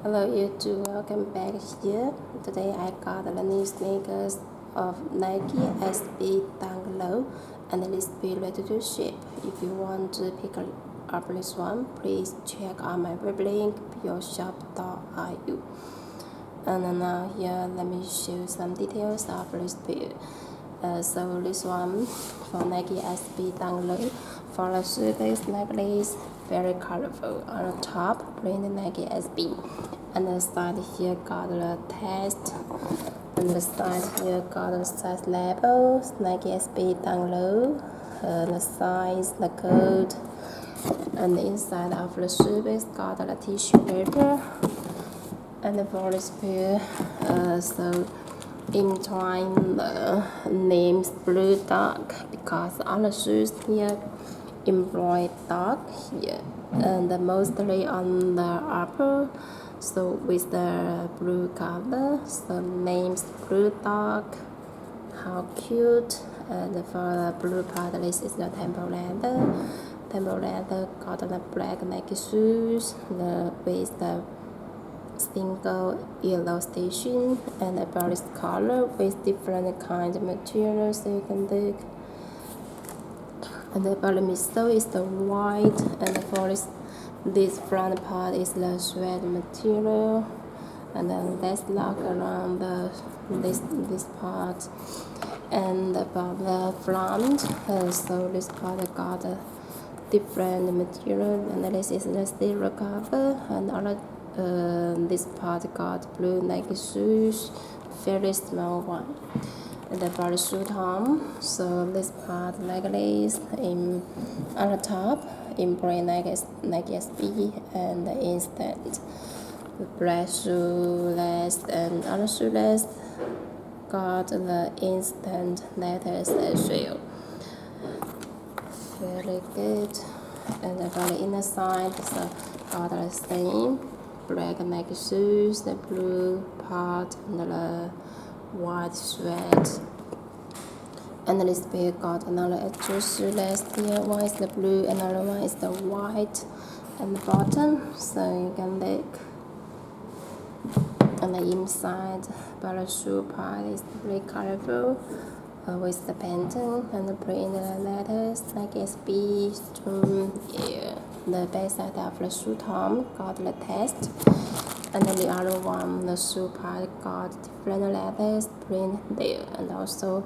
Hello YouTube, welcome back here. Today I got the new sneakers of Nike SB down below and this be ready to ship. If you want to pick up this one, please check out my web link pureshop.io. And now here let me show some details of this pair. So this one for Nike SB down below. For the shoelace necklace, very colorful. On the top, print Nike SB. And the side here got the test. And the side here got the size label, Nike SB down low, the size, the code. And the inside of the shoelace got the tissue paper. And for this pair, so entwine the names blue dog because on the shoes here embroidered dog here and mostly on the upper, so with the blue color, so names blue dog, how cute. And for the blue part, this is the temple leather got the black Nike shoes with the single yellow station and about this color with different kinds of materials, so you can look. And about the midsole is the white, and for this front part is the suede material, and then let's lock around this part. And about the front, so this part got a different material, and this is the silver cover, and other this part got blue Nike shoes, very small one. And about the shoe tom, so this part necklace on the top embroidered Nike SB and the instant the black shoelace, and other shoelace got the instant letters as well. Very good. And about the inner side, so got the same black Nike shoes, the blue part, and the white suede. And this pair got another extra shoelace here. One is the blue, another one is the white and the bottom, so you can look. On the inside, but the shoe part is very colorful with the pattern and the print letters like SB, yeah. The back side of the shoe tom got the text, and then the other one, the shoe part, got different letters print there and also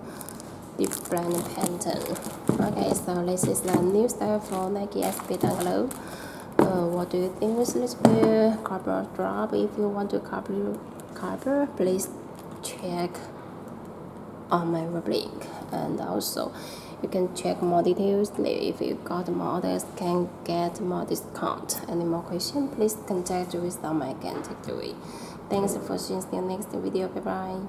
different pattern. Okay, so this is the new style for Nike SB down below. What do you think with this pair? Cover drop. If you want to cover, please check on my web link, and also you can check more details there. If you got more orders, can get more discount. Any more questions, please contact with me. I can take away. Thanks for seeing you next video. Bye bye.